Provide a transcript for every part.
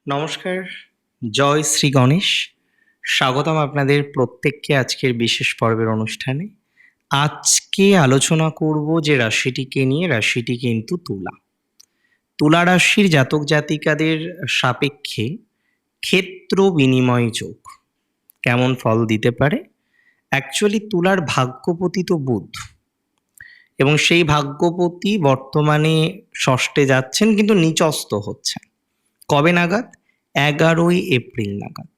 নমস্কার, জয় শ্রী গণেশ। স্বাগতম আপনাদের প্রত্যেককে আজকের বিশেষ পর্বের অনুষ্ঠানে। আজকে আলোচনা করব যে রাশিটিকে নিয়ে, রাশিটি কিন্তু তুলা। তুলা রাশির জাতক জাতিকাদের সাপেক্ষে ক্ষেত্র বিনিময় যোগ কেমন ফল দিতে পারে। অ্যাকচুয়ালি তুলার ভাগ্যপতি তো বুধ, এবং সেই ভাগ্যপতি বর্তমানে ষষ্ঠে যাচ্ছেন, কিন্তু নিচস্থ হচ্ছেন কবে নাগাদ? 11 এপ্রিল নাগাদ।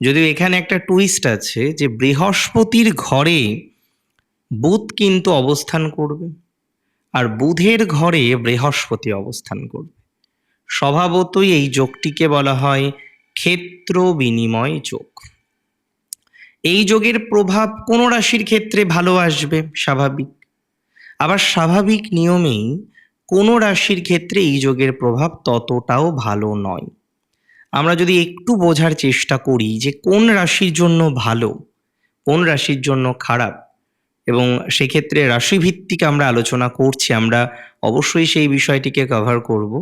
যদিও এখানে একটা টুইস্ট আছে যে বৃহস্পতির ঘরে বুধ কিন্তু অবস্থান করবে, আর বুধের ঘরে বৃহস্পতি অবস্থান করবে। স্বভাবতই এই যোগটিকে বলা হয় ক্ষেত্র বিনিময় যোগ। এই যোগের প্রভাব কোনো রাশির ক্ষেত্রে ভালো আসবে, স্বাভাবিক। আবার স্বাভাবিক নিয়মেই কোনো রাশির ক্ষেত্রে এই যোগের প্রভাব ততটাও ভালো নয়। আমরা যদি একটু বোঝার চেষ্টা করি যে কোন রাশির জন্য ভালো, কোন রাশির জন্য খারাপ, এবং সেক্ষেত্রে রাশিভিত্তিক আমরা আলোচনা করছি, আমরা অবশ্যই সেই বিষয়টিকে কভার করব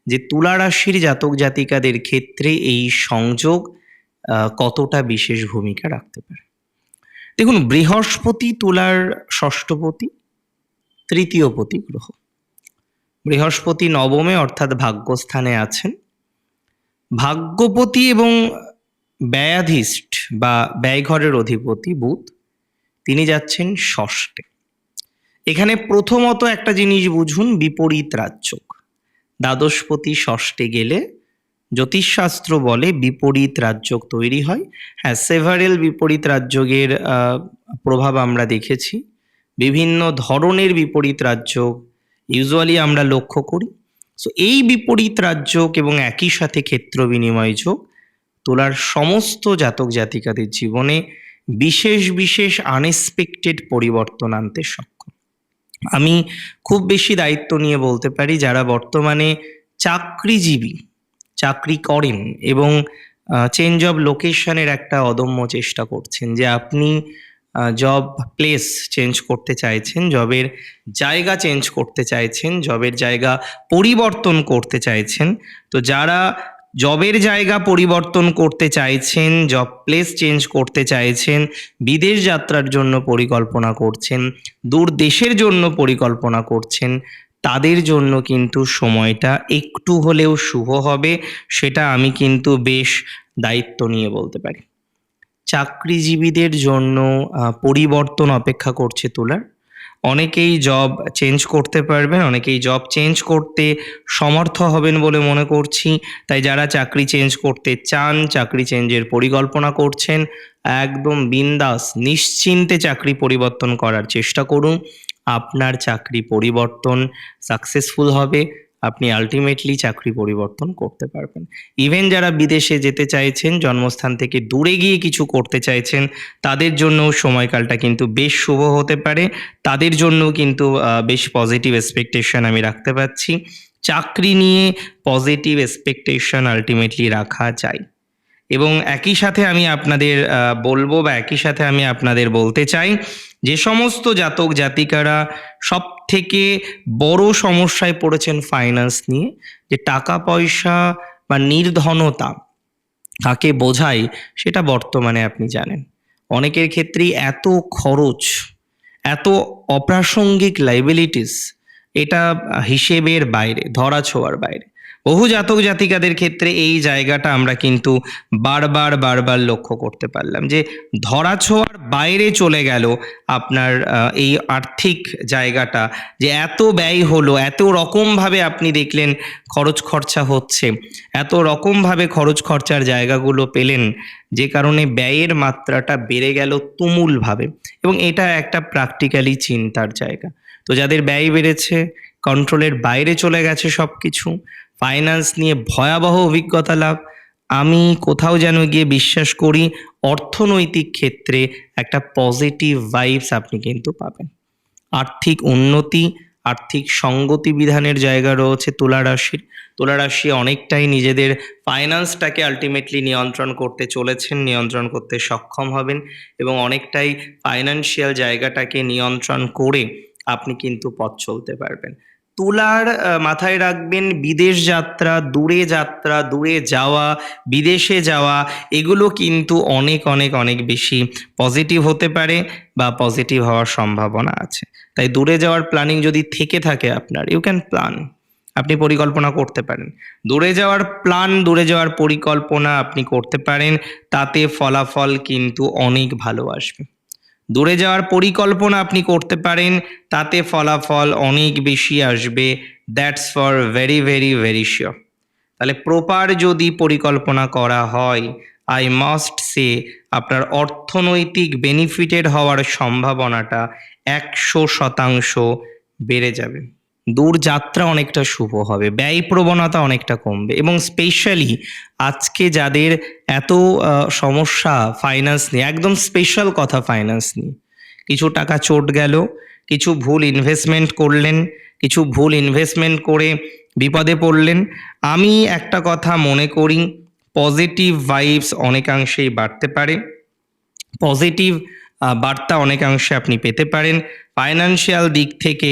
যে তুলা রাশির জাতক জাতিকাদের ক্ষেত্রে এই সংযোগ কতটা বিশেষ ভূমিকা রাখতে পারে। দেখুন, বৃহস্পতি তুলার ষষ্ঠপতি, তৃতীয়পতি গ্রহ। বৃহস্পতি নবমে অর্থাৎ ভাগ্যস্থানে আছেন। ভাগ্যপতি এবং ব্যয়াধিষ্ঠ বা ব্যয়ঘরের অধিপতি বুধ, তিনি যাচ্ছেন ষষ্ঠে। এখানে প্রথমত একটা জিনিস বুঝুন, বিপরীত রাজযোগ। দ্বাদশপতি ষষ্ঠে গেলে জ্যোতিষশাস্ত্র বলে বিপরীত রাজযোগ তৈরি হয়। হ্যাঁ, সেভারেল বিপরীত রাজযোগের প্রভাব আমরা দেখেছি। বিভিন্ন ধরনের বিপরীত রাজযোগ ইউজুয়ালি আমরা লক্ষ্য করি। সো এই বিপরীত রাজযোগ এবং একই সাথে ক্ষেত্র বিনিময় যোগ তোলার সমস্ত জাতক জাতিকাদের জীবনে বিশেষ বিশেষ আনএক্সপেক্টেড পরিবর্তন আনতে সক্ষম। আমি খুব বেশি দায়িত্ব নিয়ে বলতে পারি, যারা বর্তমানে চাকরিজীবী, চাকরি করেন এবং চেঞ্জ অফ লোকেশনের একটা অদম্য চেষ্টা করছেন, যে আপনি জব প্লেস চেঞ্জ করতে চাইছেন, জবের জায়গা চেঞ্জ করতে চাইছেন, জবের জায়গা পরিবর্তন করতে চাইছেন। তো যারা জবের জায়গা পরিবর্তন করতে চাইছেন, জব প্লেস চেঞ্জ করতে চাইছেন, বিদেশ যাত্রার জন্য পরিকল্পনা করছেন, দূর দেশের জন্য পরিকল্পনা করছেন, তাদের জন্য কিন্তু সময়টা একটু হলেও শুভ হবে, সেটা আমি কিন্তু বেশ দায়িত্ব নিয়ে বলতে পারি। চাকরিজীবীদের জন্য পরিবর্তন অপেক্ষা করছে তুলার। অনেকেই জব চেঞ্জ করতে পারবেন, অনেকেই জব চেঞ্জ করতে সমর্থ হবেন বলে মনে করছি। তাই যারা চাকরি চেঞ্জ করতে চান, চাকরি চেঞ্জের পরিকল্পনা করছেন, একদম বিন্দাস নিশ্চিন্তে চাকরি পরিবর্তন করার চেষ্টা করুন। আপনার চাকরি পরিবর্তন সাকসেসফুল হবে, আপনি আলটিমেটলি চাকরি পরিবর্তন করতে পারবেন। ইভেন যারা বিদেশে যেতে চাইছেন, জন্মস্থান থেকে দূরে গিয়ে কিছু করতে চাইছেন, তাদের জন্য সময়কালটা কিন্তু বেশ শুভ হতে পারে। তাদের জন্য কিন্তু বেশ পজিটিভ এক্সপেকটেশন আমি রাখতে পারছি। চাকরি নিয়ে পজিটিভ এক্সপেকটেশন আলটিমেটলি রাখা যায়। এবং একই সাথে আমি আপনাদের বলবো, বা একই সাথে আমি আপনাদের বলতে চাই, যে সমস্ত জাতক জাতিকারা সব থেকে বড় সমস্যায় পড়েছেন ফাইন্যান্স নিয়ে, যে টাকা পয়সা বা নির্ধনতা কাকে বোঝায় সেটা বর্তমানে আপনি জানেন। অনেকের ক্ষেত্রেই এত খরচ, এত অপ্রাসঙ্গিক লাইবিলিটিস, এটা হিসেবের বাইরে, ধরাছোঁয়ার বাইরে। বহু জাতক জাতিকাদের ক্ষেত্রে এই জায়গাটা আমরা কিন্তু বারবার বারবার লক্ষ্য করতে পারলাম, যে ধরাছোঁয়ার বাইরে চলে গেল আপনার এই আর্থিক জায়গাটা, যে এত ব্যয় হলো, এত রকমভাবে আপনি দেখলেন খরচ খরচা হচ্ছে, এত রকমভাবে খরচ খরচার জায়গাগুলো পেলেন, যে কারণে ব্যয়ের মাত্রাটা বেড়ে গেল তুমুলভাবে। এবং এটা একটা প্র্যাকটিক্যালি চিন্তার জায়গা। তো যাদের ব্যয় বেড়েছে, কন্ট্রোলের বাইরে চলে গেছে সব কিছু, ফাইন্যান্স নিয়ে ভয়াবহ অভিজ্ঞতা লাভ, আমি কোথাও যেন গিয়ে বিশ্বাস করি অর্থনৈতিক ক্ষেত্রে একটা পজিটিভ ভাইবস আপনি কিন্তু পাবেন। আর্থিক উন্নতি, আর্থিক সঙ্গতি বিধানের জায়গা রয়েছে তুলা রাশির। তুলা রাশি অনেকটাই নিজেদের ফাইন্যান্সটাকে আলটিমেটলি নিয়ন্ত্রণ করতে চলেছেন, নিয়ন্ত্রণ করতে সক্ষম হবেন, এবং অনেকটাই ফাইন্যান্সিয়াল জায়গাটাকে নিয়ন্ত্রণ করে আপনি কিন্তু পথ চলতে পারবেন। তুলার মাথায় রাখবেন বিদেশ যাত্রা, দূরে যাওয়া, বিদেশে যাওয়া এগুলো কিন্তু অনেক অনেক অনেক বেশি পজিটিভ হতে পারে বা পজিটিভ হওয়ার সম্ভাবনা আছে। তাই দূরে যাওয়ার প্ল্যানিং যদি থেকে থাকে আপনার, ইউ ক্যান প্ল্যান, আপনি পরিকল্পনা করতে পারেন। দূরে যাওয়ার পরিকল্পনা আপনি করতে পারেন, তাতে ফলাফল কিন্তু অনেক ভালো আসবে। দূরে যাওয়ার পরিকল্পনা আপনি করতে পারেন, তাতে ফলাফল অনেক বেশি আসবে, that's for very very very sure. তাহলে প্রপার যদি পরিকল্পনা করা হয়, আই মাস্ট সে আপনার অর্থনৈতিক বেনিফিটেড হওয়ার সম্ভাবনাটা 100% বেড়ে যাবে। দূর যাত্রা অনেকটা শুভ হবে, ব্যয় প্রবণতা অনেকটা কমবে, এবং স্পেশালি আজকে যাদের এত সমস্যা ফাইন্যান্স নিয়ে, একদম স্পেশাল কথা ফাইন্যান্স নিয়ে, কিছু টাকা চোট গেল, কিছু ভুল ইনভেস্টমেন্ট করে বিপদে পড়লেন, আমি একটা কথা মনে করি, পজিটিভ ভাইবস অনেকাংশেই বাড়তে পারে, পজিটিভ বার্তা অনেকাংশে আপনি পেতে পারেন। ফাইন্যান্সিয়াল দিক থেকে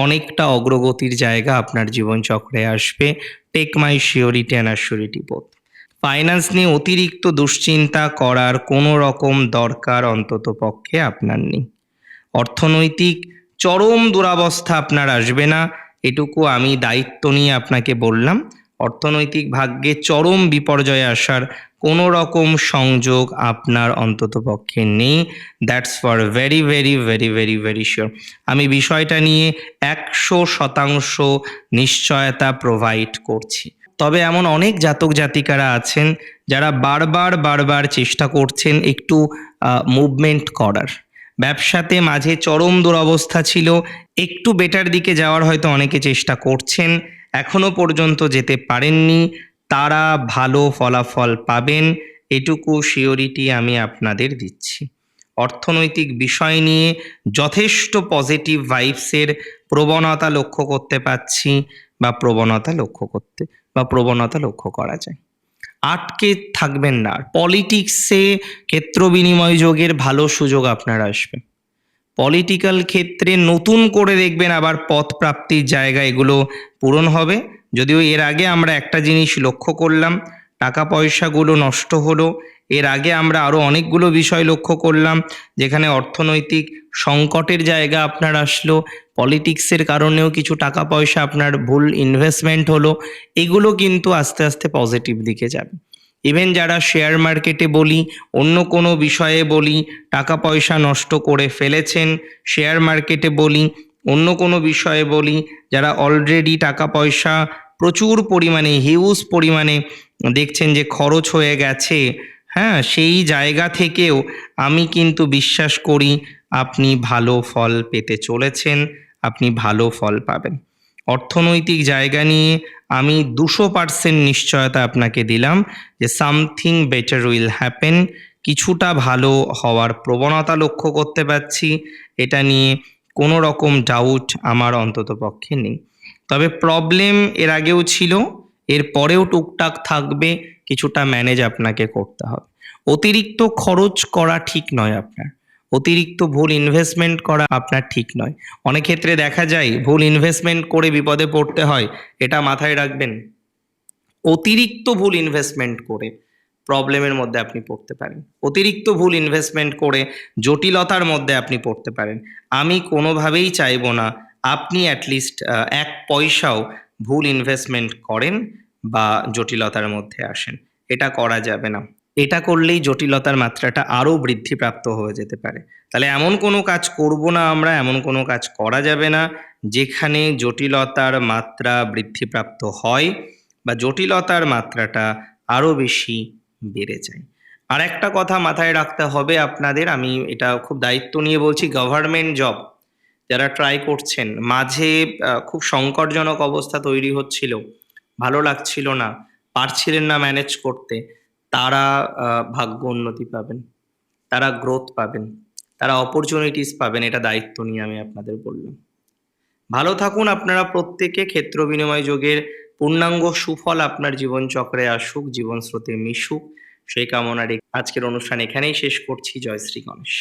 অনেকটা অগ্রগতির জায়গা আপনার জীবনচক্রে আসবে। Take my surety and assurity both. Finance নিয়ে অতিরিক্ত দুশ্চিন্তা করার কোনো রকম দরকার অন্তত পক্ষে আপনার নেই। অর্থনৈতিক চরম দুরবস্থা আপনার আসবে না, এটুকু আমি দায়িত্ব নিয়ে আপনাকে বললাম। অর্থনৈতিক ভাগ্যে চরম বিপর্যয় আসার কোনো রকম সংযোগ আপনার অন্তত পক্ষে নেই, that's for very very very very very sure. আমি বিষয়টা নিয়ে 100% নিশ্চয়তা প্রোভাইড করছি। তবে এমন অনেক জাতক জাতিকারা আছেন যারা বারবার চেষ্টা করছেন একটু মুভমেন্ট করার। ব্যবসাতে মাঝে চরম দুরবস্থা ছিল, একটু বেটার দিকে যাওয়ার হয়তো অনেকে চেষ্টা করছেন, এখনো পর্যন্ত যেতে পারেননি, তারা ভালো ফলাফল পাবেন, এটুকু শিওরিটি আমি আপনাদের দিচ্ছি। অর্থনৈতিক বিষয় নিয়ে যথেষ্ট পজিটিভ ভাইবসের প্রবণতা লক্ষ্য করতে পাচ্ছি, বা প্রবণতা লক্ষ্য করা যায়। আটকে থাকবেন না। পলিটিক্সে ক্ষেত্র বিনিময় যোগের ভালো সুযোগ আপনার আসবে। পলিটিক্যাল ক্ষেত্রে নতুন করে দেখবেন আবার পথ প্রাপ্তির জায়গা এগুলো পূরণ হবে। যদিও এর আগে আমরা একটা জিনিস লক্ষ্য করলাম, টাকা পয়সাগুলো নষ্ট হলো। এর আগে আমরা আরও অনেকগুলো বিষয় লক্ষ্য করলাম যেখানে অর্থনৈতিক সংকটের জায়গা আপনার আসলো, পলিটিক্সের কারণেও কিছু টাকা পয়সা আপনার ভুল ইনভেস্টমেন্ট হলো। এগুলো কিন্তু আস্তে আস্তে পজিটিভ দিকে যাবে। ইভেন যারা শেয়ার মার্কেটে বলি, অন্য কোনো বিষয়ে বলি, টাকা পয়সা নষ্ট করে ফেলেছেন, শেয়ার মার্কেটে বলি, অন্য কোনো বিষয়ে বলি, যারা অলরেডি টাকা পয়সা প্রচুর পরিমাণে হিউজ পরিমাণে দেখছেন যে খরচ হয়ে গেছে, হ্যাঁ, সেই জায়গা থেকেও আমি কিন্তু বিশ্বাস করি আপনি ভালো ফল পেতে চলেছেন, আপনি ভালো ফল পাবেন। অর্থনৈতিক জায়গা নিয়ে আমি 200% নিশ্চয়তা আপনাকে দিলাম যে সামথিং বেটার উইল হ্যাপেন। কিছুটা ভালো হওয়ার প্রবণতা লক্ষ্য করতে পারছি, এটা নিয়ে কোনো রকম ডাউট আমার অন্তত পক্ষে নেই। তবে প্রবলেম এর আগেও ছিল, এর পরেও টুকটাক থাকবে, কিছুটা ম্যানেজ আপনাকে করতে হবে। অতিরিক্ত খরচ করা ঠিক নয় আপনার, অতিরিক্ত ভুল ইনভেস্টমেন্ট করা আপনার ঠিক নয়। অনেক ক্ষেত্রে দেখা যায় ভুল ইনভেস্টমেন্ট করে বিপদে পড়তে হয়, এটা মাথায় রাখবেন। অতিরিক্ত ভুল ইনভেস্টমেন্ট করে প্রবলেমের মধ্যে আপনি পড়তে পারেন, অতিরিক্ত ভুল ইনভেস্টমেন্ট করে জটিলতার মধ্যে আপনি পড়তে পারেন। আমি কোনোভাবেই চাইবো না আপনি অ্যাটলিস্ট 1 পয়সাও ভুল ইনভেস্টমেন্ট করেন বা জটিলতার মধ্যে আসেন, এটা করা যাবে না। এটা করলেই জটিলতার মাত্রাটা আরও বৃদ্ধিপ্রাপ্ত হয়ে যেতে পারে। তাহলে এমন কোনো কাজ করব না আমরা, এমন কোনো কাজ করা যাবে না যেখানে জটিলতার মাত্রা বৃদ্ধিপ্রাপ্ত হয় বা জটিলতার মাত্রাটা আরও বেশি বেড়ে যায়। আর একটা কথা মাথায় রাখতে হবে আপনাদের, আমি এটা খুব দায়িত্ব নিয়ে বলছি, গভর্নমেন্ট জব যারা ট্রাই করছেন, মাঝে খুব সংকটজনক অবস্থা তৈরি হচ্ছিল, ভালো লাগছিল না, পারছিলেন না ম্যানেজ করতে, তারা ভাগ্য উন্নতি পাবেন, তারা গ্রোথ পাবেন, তারা অপরচুনিটিস পাবেন, এটা দায়িত্ব নিয়ে আমি আপনাদের বললাম। ভালো থাকুন আপনারা প্রত্যেকে, ক্ষেত্র বিনিময় যোগের পূর্ণাঙ্গ সুফল আপনার জীবনচক্রে আসুক, জীবন স্রোতে মিশুক, সেই কামনা রেখে আজকের অনুষ্ঠান এখানেই শেষ করছি। জয় শ্রী গণেশ।